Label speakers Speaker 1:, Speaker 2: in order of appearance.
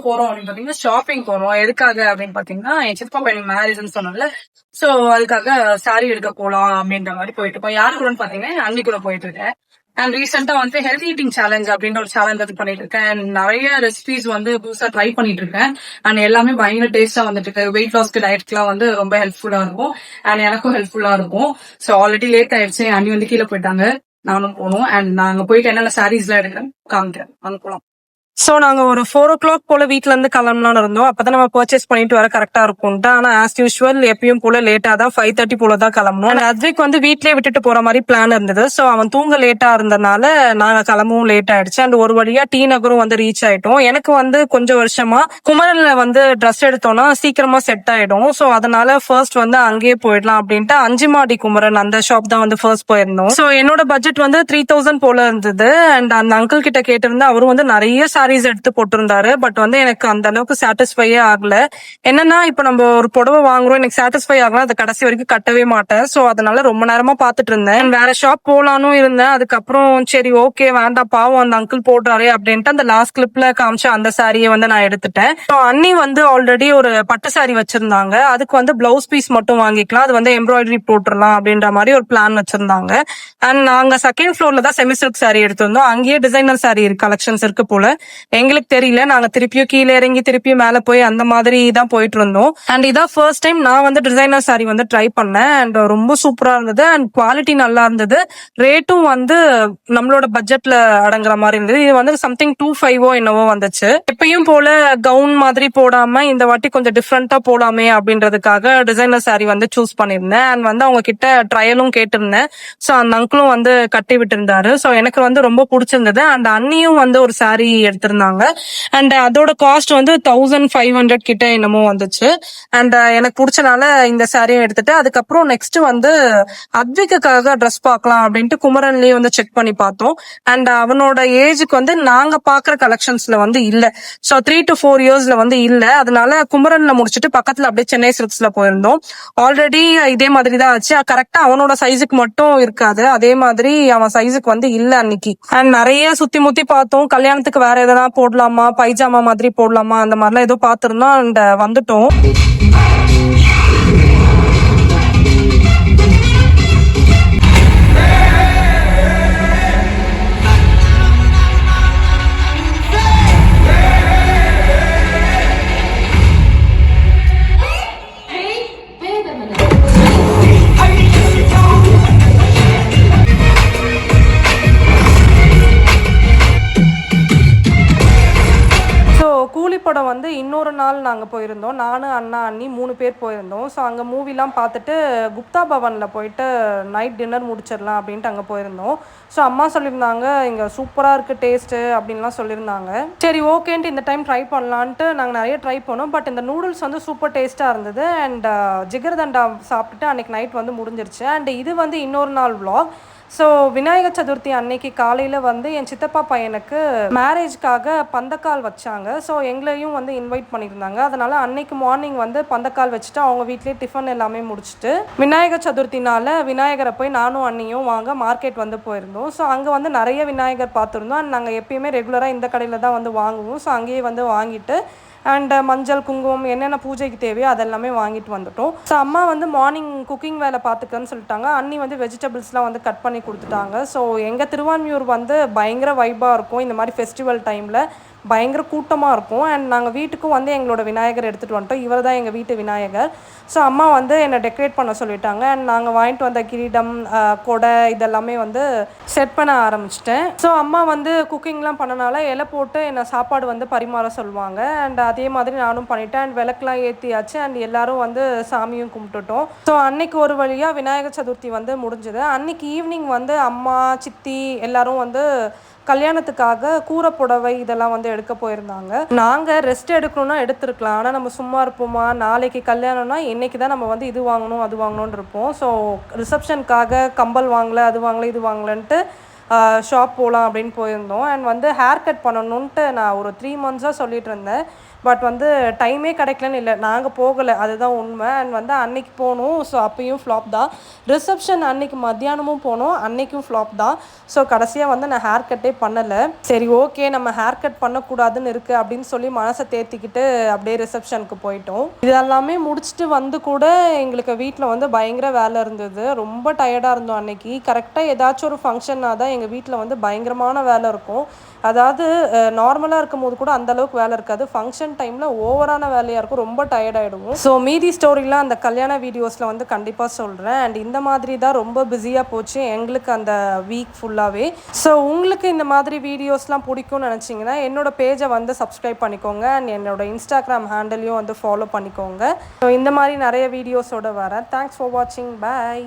Speaker 1: போறோம் அப்படின்னு பாத்தீங்கன்னா ஷாப்பிங் போறோம். எதுக்காக அப்படின்னு பாத்தீங்கன்னா என் சித்தப்பா பையனுக்கு மேரேஜ்னு சொன்னோம்ல, சோ அதுக்காக சாரி எடுக்க போலாம் அப்படின்ற மாதிரி போயிட்டு இருக்கோம். யாரு கூடன்னு பாத்தீங்கன்னா என் அண்ணி கூட போயிட்டு இருக்கேன். அண்ட் ரீசெண்டா வந்து ஹெல்த் ஈட்டிங் சேலஞ்ச் அப்படின்ற ஒரு சேலஞ்ச் வந்து பண்ணிட்டு இருக்கேன். And நிறைய ரெசிபிஸ் வந்து புதுசா ட்ரை பண்ணிட்டு இருக்கேன். அண்ட் எல்லாமே பயங்கர டேஸ்டா வந்துட்டு இருக்கு. வெயிட் லாஸ்க்கு டயட்க்குலாம் வந்து ரொம்ப ஹெல்ப்ஃபுல்லா இருக்கும். அண்ட் எனக்கும் ஹெல்ப்ஃபுல்லா இருக்கும். சோ ஆல்ரெடி லேட் ஆயிடுச்சு. அண்ணி வந்து கீழே போயிட்டாங்க, நானும் போகணும். அண்ட் நாங்க போயிட்டு என்னென்ன சாரீஸ் எல்லாம் எடுக்கிறேன் காமிக்கிறேன், வாங்க போலாம். சோ நாங்க ஒரு 4 o'clock போல வீட்ல இருந்து கிளம்பலாம்னு இருந்தோம். அப்பதான் நம்ம பர்ச்சேஸ் பண்ணிட்டு வர கரெக்டா இருக்கும்ட்டு. ஆனா ஆஸ் யூஸ்வல் எப்பயும் போல லேட்டா தான் 5:30 போல தான் கிளம்பணும். அத்விக் வந்து வீட்லயே விட்டுட்டு போற மாதிரி பிளான் இருந்தது. சோ அவன் தூங்க லேட்டா இருந்தனால நாங்க கிளம்பவும் லேட் ஆயிடுச்சு. அண்ட் ஒரு வழியா டி நகரும் வந்து ரீச் ஆயிட்டோம். எனக்கு வந்து கொஞ்சம் வருஷமா குமரன்ல வந்து ட்ரெஸ் எடுத்தோம்னா சீக்கிரமா செட் ஆயிடும். சோ அதனால ஃபர்ஸ்ட் வந்து அங்கேயே போயிடலாம் அப்படின்ட்டு அஞ்சுமாடி குமரன் அந்த ஷாப் தான் வந்து ஃபர்ஸ்ட் போயிருந்தோம். சோ என்னோட பட்ஜெட் வந்து 3000 போல இருந்தது. அண்ட் அந்த அங்கிள் கிட்ட கேட்டிருந்தா அவரும் வந்து நிறைய சாரீஸ் எடுத்து போட்டிருந்தாரு. பட் வந்து எனக்கு அந்த அளவுக்கு சாட்டிஸ்ஃபையே ஆகல. என்னன்னா இப்ப நம்ம ஒரு புடவை வாங்குறோம், எனக்கு சாட்டிஸ்ஃபை ஆகலாம், அதை கடைசி வரைக்கும் கட்டவே மாட்டேன். சோ அதனால ரொம்ப நேரமா பாத்துட்டு இருந்தேன். வேற ஷாப் போலானும் இருந்தேன். அதுக்கப்புறம் சரி ஓகே வேண்டாம், பாவம் அந்த அங்கிள் போடுறாரு அப்படின்ட்டு அந்த லாஸ்ட் கிளிப்ல காமிச்ச அந்த சாரியை வந்து நான் எடுத்துட்டேன். அண்ணி வந்து ஆல்ரெடி ஒரு பட்டு சாரி வச்சிருந்தாங்க. அதுக்கு வந்து பிளவுஸ் பீஸ் மட்டும் வாங்கிக்கலாம், அது வந்து எம்ப்ராய்டரி போட்டுடலாம் அப்படின்ற மாதிரி ஒரு பிளான் வச்சிருந்தாங்க. அண்ட் நாங்க செகண்ட் ஃப்ளோர்ல தான் செமி சில்க் சாரி எடுத்திருந்தோம். அங்கேயே டிசைனர் சாரி கலெக்ஷன்ஸ் இருக்கு போல, எங்களுக்கு தெரியல. நாங்க திருப்பியும் கீழே இறங்கி திருப்பியும் மேல போய் அந்த மாதிரி தான் போயிட்டு இருந்தோம். அண்ட் இதான் ஃபர்ஸ்ட் டைம் நான் வந்து டிசைனர் சாரி வந்து ட்ரை பண்ணேன். அண்ட் ரொம்ப சூப்பரா இருந்தது. அண்ட் குவாலிட்டி நல்லா இருந்தது. ரேட்டும் வந்து நம்மளோட பட்ஜெட்ல அடங்குற மாதிரி இருந்தது. இது வந்து சம்திங் 25 என்னவோ வந்துச்சு. எப்பயும் போல கவுன் மாதிரி போடாம இந்த வாட்டி கொஞ்சம் டிஃப்ரெண்டா போலாமே அப்படின்றதுக்காக டிசைனர் சாரி வந்து சூஸ் பண்ணிருந்தேன். அண்ட் வந்து அவங்க கிட்ட ட்ரையலும் கேட்டிருந்தேன். சோ அந்த அங்கிளும் வந்து கட்டி விட்டு இருந்தாரு. சோ எனக்கு வந்து ரொம்ப பிடிச்சிருந்தது. அண்ட் அண்ணியும் வந்து ஒரு சாரி எடுத்திருந்தாங்க. அண்ட் அதோட காஸ்ட் வந்து 1500 கிட்ட என்னமோ வந்துச்சு. அண்ட் எனக்கு பிடிச்சனால இந்த சாரியும் எடுத்துட்டு அதுக்கப்புறம் நெக்ஸ்ட் வந்து அத்விக்குக்காக ட்ரெஸ் பார்க்கலாம் அப்படின்ட்டு குமரன்லயே வந்து செக் பண்ணி பார்த்தோம். அண்ட் அவனோட ஏஜுக்கு வந்து நாங்க பாக்குற கலெக்ஷன்ஸ்ல வந்து இல்ல. சோ 3 to 4 இயர்ஸ்ல வந்து இல்ல. அதனால குமரன்ல முடிச்சுட்டு பக்கத்துல அப்படியே சென்னை சில்க்ஸ்ல போயிருந்தோம். ஆல்ரெடி இதே மாதிரி தான் ஆச்சு. கரெக்டா அவனோட சைஸுக்கு மட்டும் இருக்காது, அதே மாதிரி அவன் சைஸுக்கு வந்து இல்ல அன்னைக்கு. அண்ட் நிறைய சுத்தி முத்தி பார்த்தோம். கல்யாணத்துக்கு வேற எதனா போடலாமா, பைஜாமா மாதிரி போடலாமா, அந்த மாதிரிலாம் ஏதோ பாத்துருந்தோம். அண்ட் வந்துட்டோம். கூலிப்படம் வந்து இன்னொரு நாள் நாங்கள் போயிருந்தோம். நானும் அண்ணா அண்ணி 3 பேர் போயிருந்தோம். ஸோ அங்கே மூவிலாம் பார்த்துட்டு குப்தா பவனில் போயிட்டு நைட் டின்னர் முடிச்சிடலாம் அப்படின்ட்டு அங்கே போயிருந்தோம். ஸோ அம்மா சொல்லியிருந்தாங்க இங்கே சூப்பராக இருக்குது டேஸ்ட்டு அப்படின்லாம் சொல்லியிருந்தாங்க. சரி ஓகேன்ட்டு இந்த டைம் ட்ரை பண்ணலான்ட்டு நாங்கள் நிறைய ட்ரை பண்ணோம். பட் இந்த நூடுல்ஸ் வந்து சூப்பர் டேஸ்ட்டாக இருந்தது. அண்ட் ஜிகர்தண்டா சாப்பிட்டுட்டு அன்றைக்கி நைட் வந்து முடிஞ்சிருச்சு. அண்ட் இது வந்து இன்னொரு நாள் விளாக். ஸோ விநாயகர் சதுர்த்தி அன்னைக்கு காலையில் வந்து என் சித்தப்பா பையனுக்கு மேரேஜ்க்காக பந்தக்கால் வச்சாங்க. ஸோ எங்களையும் வந்து இன்வைட் பண்ணியிருந்தாங்க. அதனால் அன்னைக்கு மார்னிங் வந்து பந்தக்கால் வச்சுட்டு அவங்க வீட்லேயே டிஃபன் எல்லாமே முடிச்சுட்டு விநாயகர் சதுர்த்தினால விநாயகரை போய் நானும் அண்ணியும் வாங்க மார்க்கெட் வந்து போயிருந்தோம். ஸோ அங்கே வந்து நிறைய விநாயகர் பார்த்துருந்தோம். அண்ட் நாங்கள் எப்பயுமே ரெகுலராக இந்த கடையில் தான் வந்து வாங்குவோம். ஸோ அங்கேயே வந்து வாங்கிட்டு அண்ட் மஞ்சள் குங்குமம் என்னென்ன பூஜைக்கு தேவையோ அதெல்லாமே வாங்கிட்டு வந்துட்டோம். ஸோ அம்மா வந்து மார்னிங் குக்கிங் வேலை பார்த்துக்கன்னு சொல்லிட்டாங்க. அண்ணி வந்து வெஜிடபிள்ஸ்லாம் வந்து கட் பண்ணி கொடுத்துட்டாங்க. ஸோ எங்கள் திருவான்மியூர் வந்து பயங்கர வைப்பாக இருக்கும். இந்த மாதிரி ஃபெஸ்டிவல் டைமில் பயங்கர கூட்டமாக இருக்கும். அண்ட் நாங்கள் வீட்டுக்கும் வந்து எங்களோட விநாயகர் எடுத்துகிட்டு வந்துட்டோம். இவர் தான் எங்கள் வீட்டு விநாயகர். ஸோ அம்மா வந்து என்னை டெக்கரேட் பண்ண சொல்லிட்டாங்க. அண்ட் நாங்கள் வாங்கிட்டு வந்த கிரீடம், கொடை இதெல்லாமே வந்து செட் பண்ண ஆரம்பிச்சிட்டேன். ஸோ அம்மா வந்து குக்கிங்லாம் பண்ணனால இலை போட்டு என்னை சாப்பாடு வந்து பரிமாற சொல்லுவாங்க. அண்ட் அதே மாதிரி நானும் பண்ணிட்டேன். அண்ட் விளக்கெலாம் ஏற்றியாச்சு. அண்ட் எல்லாரும் வந்து சாமியும் கும்பிட்டுட்டோம். ஸோ அன்னைக்கு ஒரு வழியாக விநாயகர் சதுர்த்தி வந்து முடிஞ்சது. அன்னைக்கு ஈவினிங் வந்து அம்மா, சித்தி எல்லாரும் வந்து கல்யாணத்துக்காக கூரை புடவை இதெல்லாம் வந்து எடுக்க போயிருந்தாங்க. நாங்கள் ரெஸ்ட் எடுக்கணும்னா எடுத்துருக்கலாம், ஆனால் நம்ம சும்மா இருப்போமா, நாளைக்கு கல்யாணம்னா இன்னைக்கு தான் நம்ம வந்து இது வாங்கணும் அது வாங்கணும்னு இருப்போம். ஸோ ரிசப்ஷனுக்காக கம்பல் வாங்கலை, அது வாங்கலை, இது வாங்கலன்ட்டு ஷாப் போகலாம் அப்படின்னு போயிருந்தோம். அண்ட் வந்து ஹேர் கட் பண்ணணுன்ட்டு நான் ஒரு 3 months சொல்லிட்டு இருந்தேன்.
Speaker 2: பட் வந்து டைமே கிடைக்கலன்னு இல்லை, நாங்கள் போகலை, அதுதான் உண்மை. அண்ட் வந்து அன்னைக்கு போனோம், ஸோ அப்பயும் ஃப்ளாப் தான். ரிசப்ஷன் அன்னைக்கு மத்தியானமும் போனோம், அன்னைக்கும் ஃப்ளாப் தான். ஸோ கடைசியாக வந்து நான் ஹேர் கட்டே பண்ணலை. சரி ஓகே நம்ம ஹேர் கட் பண்ணக்கூடாதுன்னு இருக்குது அப்படின்னு சொல்லி மனசை தேத்திக்கிட்டு அப்படியே ரிசப்ஷனுக்கு போயிட்டோம். இதெல்லாமே முடிச்சுட்டு வந்து கூட எங்களுக்கு வீட்டில் வந்து பயங்கர வேலை இருந்தது, ரொம்ப டயர்டாக இருந்தோம் அன்னைக்கு. கரெக்டாக ஏதாச்சும் ஒரு ஃபங்க்ஷன்னாக தான் எங்கள் வீட்டில் வந்து பயங்கரமான வேலை இருக்கும். அதாவது நார்மலாக இருக்கும் போது கூட அந்தளவுக்கு வேலை இருக்காது, ஃபங்க்ஷன் டைமில் ஓவரான வேலையாக இருக்கும், ரொம்ப டயர்டாகிடுவோம். ஸோ மீதி ஸ்டோரிலாம் அந்த கல்யாண வீடியோஸில் வந்து கண்டிப்பாக சொல்கிறேன். அண்ட் இந்த மாதிரி தான் ரொம்ப பிஸியாக போச்சு எங்களுக்கு அந்த வீக் ஃபுல்லாகவே. ஸோ உங்களுக்கு இந்த மாதிரி வீடியோஸ்லாம் பிடிக்கும்னு நினச்சிங்கன்னா என்னோடய பேஜை வந்து சப்ஸ்கிரைப் பண்ணிக்கோங்க. அண்ட் என்னோட இன்ஸ்டாகிராம் ஹேண்டலையும் வந்து ஃபாலோ பண்ணிக்கோங்க. ஸோ இந்த மாதிரி நிறைய வீடியோஸோடு வரேன். தேங்க்ஸ் ஃபார் வாட்சிங். பாய்.